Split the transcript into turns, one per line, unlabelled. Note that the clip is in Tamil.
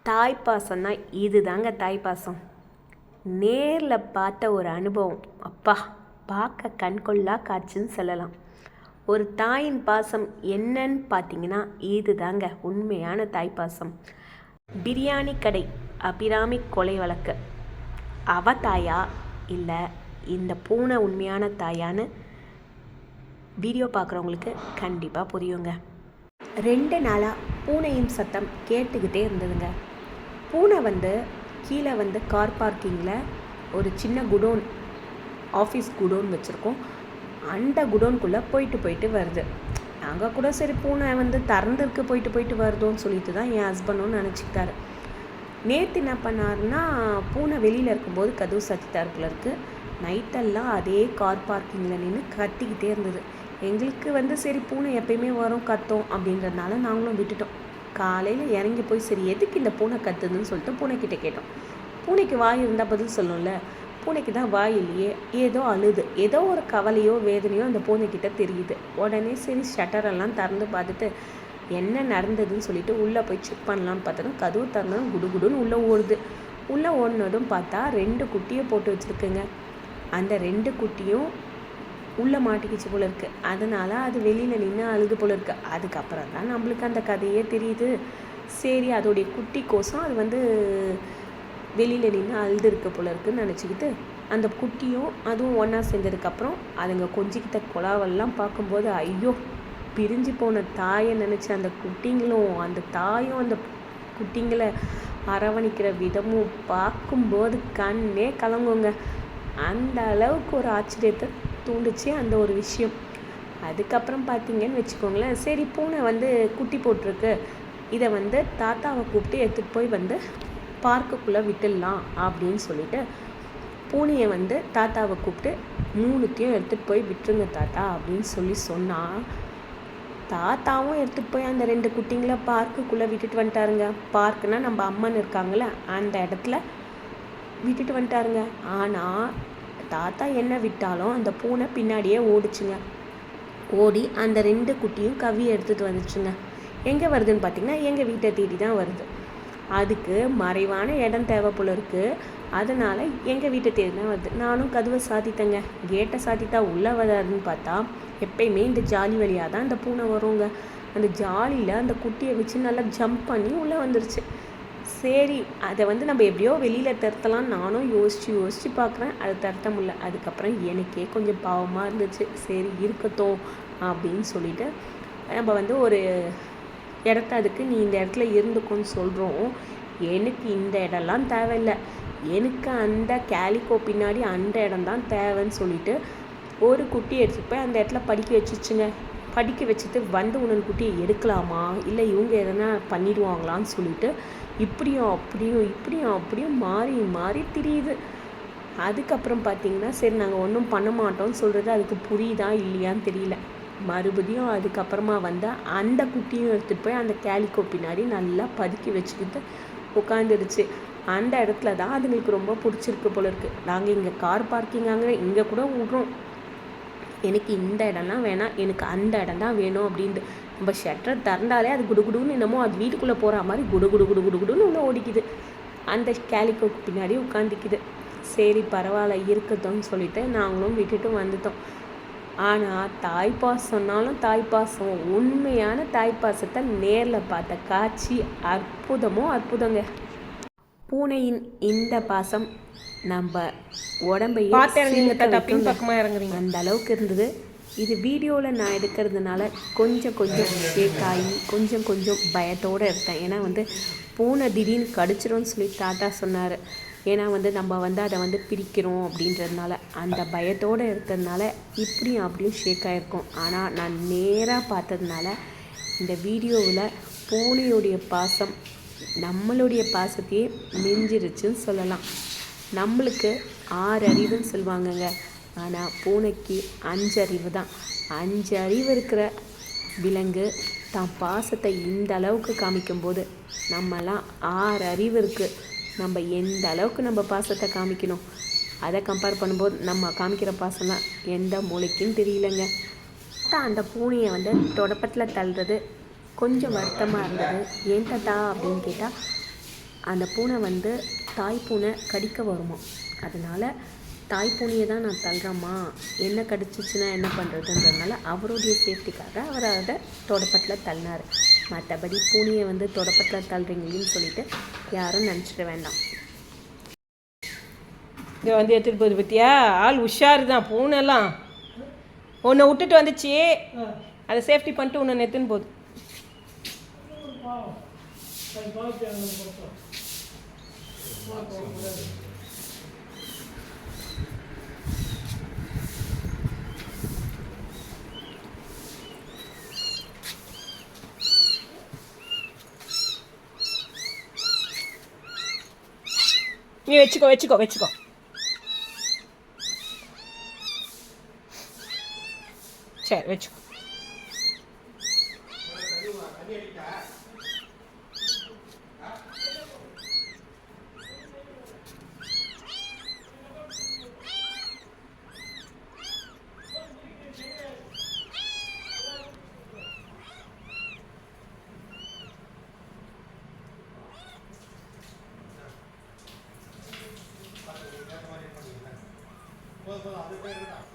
தாய்ப்பாசம்னா இது தாங்க தாய்ப்பாசம். நேரில் பார்த்த ஒரு அனுபவம், அப்பா பார்க்க கண்கொள்ளா காட்சின்னு சொல்லலாம். ஒரு தாயின் பாசம் என்னன்னு பார்த்தீங்கன்னா இது தாங்க உண்மையான தாய்ப்பாசம். பிரியாணி கடை அபிராமி கொலை வழக்கு அவ தாயா இல்லை இந்த பூனை உண்மையான தாயான்னு வீடியோ பார்க்குறவங்களுக்கு கண்டிப்பாக புரியுங்க. 2 நாளாக பூனையின் சத்தம் கேட்டுக்கிட்டே இருந்ததுங்க. பூனை கீழே கார் பார்க்கிங்கில் ஒரு சின்ன குடோன், ஆஃபீஸ் குடோன் வச்சுருக்கோம். அந்த குடோனுக்குள்ளே போயிட்டு வருது. நாங்கள் கூட சரி பூனை திறந்துருக்கு போயிட்டு வருதோன்னு சொல்லிட்டு தான் என் ஹஸ்பண்டும் நினச்சிக்கிட்டாரு. நேற்று என்ன பண்ணாருன்னா, பூனை வெளியில் இருக்கும்போது கதவு சத்தித்தாருக்குள்ள இருக்குது. நைட்டெல்லாம் அதே கார் பார்க்கிங்கில் நின்று கத்திக்கிட்டே இருந்தது. எங்களுக்கு சரி பூனை எப்பயுமே வரும் கத்தும் அப்படின்றதுனால நாங்களும் விட்டுட்டோம். காலையில் இறங்கி போய் சரி எதுக்கு இந்த பூனை கத்துதுன்னு சொல்லிட்டு பூனைக்கிட்ட கேட்டோம். பூனைக்கு வாய் இருந்தால் பதில் சொல்லணும்ல. பூனைக்கு தான் வாய் இல்லையே, ஏதோ அழுது, ஏதோ ஒரு கவலையோ வேதனையோ அந்த பூனைக்கிட்ட தெரியுது. உடனே சரி ஷட்டரெல்லாம் திறந்து பார்த்துட்டு என்ன நடந்ததுன்னு சொல்லிட்டு உள்ளே போய் செக் பண்ணலான்னு பார்த்தோன்னா கதவு திறந்ததும் குடுகுடுன்னு உள்ளே ஓடுது. உள்ளே ஓடினதும் பார்த்தா 2 குட்டியை போட்டு வச்சுருக்குங்க. அந்த 2 குட்டியும் உள்ளே மாட்டிக்கிச்சு போல இருக்குது. அதனால் அது வெளியில் நின்று அழுது போல இருக்குது. அதுக்கப்புறம் தான் நம்மளுக்கு அந்த கதையே தெரியுது. சரி அதோடைய குட்டி கோசம் அது வெளியில் நின்று அழுது இருக்க போல இருக்குன்னு நினச்சிக்கிட்டு அந்த குட்டியும் அதுவும் ஒன்றா சேர்ந்ததுக்கப்புறம் அதுங்க கொஞ்சிக்கிட்ட குழாவெல்லாம் பார்க்கும்போது ஐயோ, பிரிஞ்சு போன தாயை நினச்சி அந்த குட்டிங்களும் அந்த தாயும் அந்த குட்டிங்களை அரவணைக்கிற விதமும் பார்க்கும்போது கண்ணே கலங்குங்க. அந்த அளவுக்கு ஒரு ஆச்சரியத்தை தூண்டுச்சு அந்த ஒரு விஷயம். அதுக்கப்புறம் பார்த்தீங்கன்னு வச்சுக்கோங்களேன், சரி பூனை குட்டி போட்டிருக்கு, இதை தாத்தாவை கூப்பிட்டு எடுத்துகிட்டு போய் பார்க்குக்குள்ளே விட்டுடலாம் அப்படின்னு சொல்லிட்டு பூனையை தாத்தாவை கூப்பிட்டு 3த்தையும் எடுத்துகிட்டு போய் விட்டுருங்க தாத்தா அப்படின்னு சொன்னால் தாத்தாவும் எடுத்துகிட்டு போய் அந்த 2 குட்டிங்களை பார்க்குக்குள்ளே விட்டுட்டு வந்துட்டாருங்க. பார்க்குன்னா நம்ம அம்மன் இருக்காங்களே அந்த இடத்துல விட்டுட்டு வந்துட்டாருங்க. ஆனால் தாத்தா என்ன விட்டாலும் அந்த பூனை பின்னாடியே ஓடிச்சுங்க. ஓடி அந்த 2 குட்டியும் கவி எடுத்துகிட்டு வந்துச்சுங்க. எங்கே வருதுன்னு பார்த்தீங்கன்னா எங்கள் வீட்டை தேடி தான் வருது. அதுக்கு மறைவான இடம் தேவை போல இருக்குது. அதனால் எங்கள் வீட்டை தேடி தான் வருது. நானும் கதவை சாத்திட்டேங்க. கேட்டை சாத்திட்டா உள்ளே வராதுன்னு பார்த்தா எப்பயுமே இந்த ஜாலி வழியாக தான் அந்த பூனை வருங்க. அந்த ஜாலியில் அந்த குட்டியை வச்சு நல்லா ஜம்ப் பண்ணி உள்ளே வந்துருச்சு. சரி அதை நம்ம எப்படியோ வெளியில் தரத்தலாம் நானும் யோசித்து பார்க்குறேன். அது தரத்த முடியல. அதுக்கப்புறம் எனக்கே கொஞ்சம் பாவமாக இருந்துச்சு. சரி இருக்கட்டும் அப்படின்னு சொல்லிட்டு நம்ம ஒரு இடத்த அதுக்கு நீ இந்த இடத்துல இருந்துக்கோன்னு சொல்கிறோம். எனக்கு இந்த இடம்லாம் தேவையில்லை, எனக்கு அந்த கேலிக்கோ பின்னாடி அந்த இடம் தான் தேவைன்னு சொல்லிட்டு ஒரு குட்டி எடுத்துகிட்டு போய் அந்த இடத்துல படிக்க வச்சுச்சுங்க. படிக்க வச்சுட்டு உணவு குட்டியை எடுக்கலாமா இல்லை இவங்க எதனா பண்ணிடுவாங்களான்னு சொல்லிட்டு இப்படியும் அப்படியும் மாறி திரியுது. அதுக்கப்புறம் பார்த்திங்கன்னா சரி நாங்கள் ஒன்றும் பண்ண மாட்டோம்னு சொல்கிறது அதுக்கு புரியுதா இல்லையான்னு தெரியல. மறுபடியும் அதுக்கப்புறமா அந்த குட்டியும் எடுத்துகிட்டு போய் அந்த கேலிக்கோ பின்னாடி நல்லா பதுக்கி வச்சுக்கிட்டு உட்காந்துடுச்சு. அந்த இடத்துல தான் அதுங்களுக்கு ரொம்ப பிடிச்சிருக்கு போல இருக்குது. நாங்கள் இங்கே கார் பார்க்கிங் அங்கே இங்கே கூட விட்றோம், எனக்கு இந்த இடம்லாம் வேணாம், எனக்கு அந்த இடம் தான் வேணும் அப்படின்ட்டு நம்ம ஷட்டரை திறந்தாலே அது குடுகுடுன்னு என்னமோ அது வீட்டுக்குள்ளே போகிற மாதிரி குடுகுடுன்னு உள்ளே ஓடிக்குது. அந்த கேலிக்கோக்கு பின்னாடி உட்காந்துக்குது. சரி பரவாயில்ல இருக்கட்டும்னு சொல்லிட்டு நாங்களும் விட்டுட்டு வந்துட்டோம். ஆனால் தாய்ப்பாசம்னாலும் தாய்ப்பாசம், உண்மையான தாய்ப்பாசத்தை நேரில் பார்த்த காட்சி அற்புதங்க. பூனையின் இந்த பாசம் நம்ம உடம்பையே அந்த அளவுக்கு இருந்தது. இது வீடியோவில் நான் எடுக்கிறதுனால கொஞ்சம் ஷேக் ஆகி கொஞ்சம் பயத்தோடு எடுத்தேன். ஏன்னா பூனை திடீர்னு கடிச்சிரும்னு சொல்லி தாத்தா சொன்னார். ஏன்னா நம்ம அதை பிரிக்கிறோம் அப்படின்றதுனால அந்த பயத்தோடு எடுத்ததுனால இப்படியும் அப்படியும் ஷேக் ஆகிருக்கும். ஆனால் நான் நேராக பார்த்ததுனால இந்த வீடியோவில் பூனையுடைய பாசம் நம்மளுடைய பாசத்தையே மிஞ்சிருச்சுன்னு சொல்லலாம். நம்மளுக்கு 6 அறிவுன்னு சொல்லுவாங்கங்க, ஆனால் பூனைக்கு 5 அறிவு தான். 5 அறிவு இருக்கிற விலங்கு தான் பாசத்தை இந்த அளவுக்கு காமிக்கும்போது நம்மலாம் 6 அறிவு இருக்குது. நம்ம எந்த அளவுக்கு நம்ம பாசத்தை காமிக்கணும், அதை கம்பேர் பண்ணும்போது நம்ம காமிக்கிற பாசம்லாம் எந்த மூளைக்குன்னு தெரியலங்க. அந்த பூனையை தொடப்பத்தில் தள்ளுறது கொஞ்சம் வருத்தமாக இருந்தது. ஏன் தாத்தா அப்படின்னு கேட்டால் அந்த பூனை வந்து தாய் பூனை கடிக்க வருமா. அதனால் தாய் பூனையை தான் நான் தள்ளுறேம்மா, என்ன கடிச்சிச்சுன்னா என்ன பண்ணுறதுன்றதுனால அவருடைய சேஃப்டிக்காக அவர் அதை தொடப்பத்தில் தள்ளினார். மற்றபடி பூனையை வந்து தொடப்பத்தில் தள்ளுறீங்களேன்னு சொல்லிட்டு யாரும் நினச்சிட வேண்டாம்.
இதை வந்து எடுத்துகிட்டு போகுது பற்றியா, ஆள் உஷாரு தான். பூனெல்லாம் ஒன்று விட்டுட்டு வந்துச்சு, அதை சேஃப்டி பண்ணிட்டு ஒன்று எடுத்துன்னு போகுது. நீ வச்சுக்கோ வச்சுக்கோ வச்சுக்கோ. சரி வச்சுக்கோ.
அது பேர்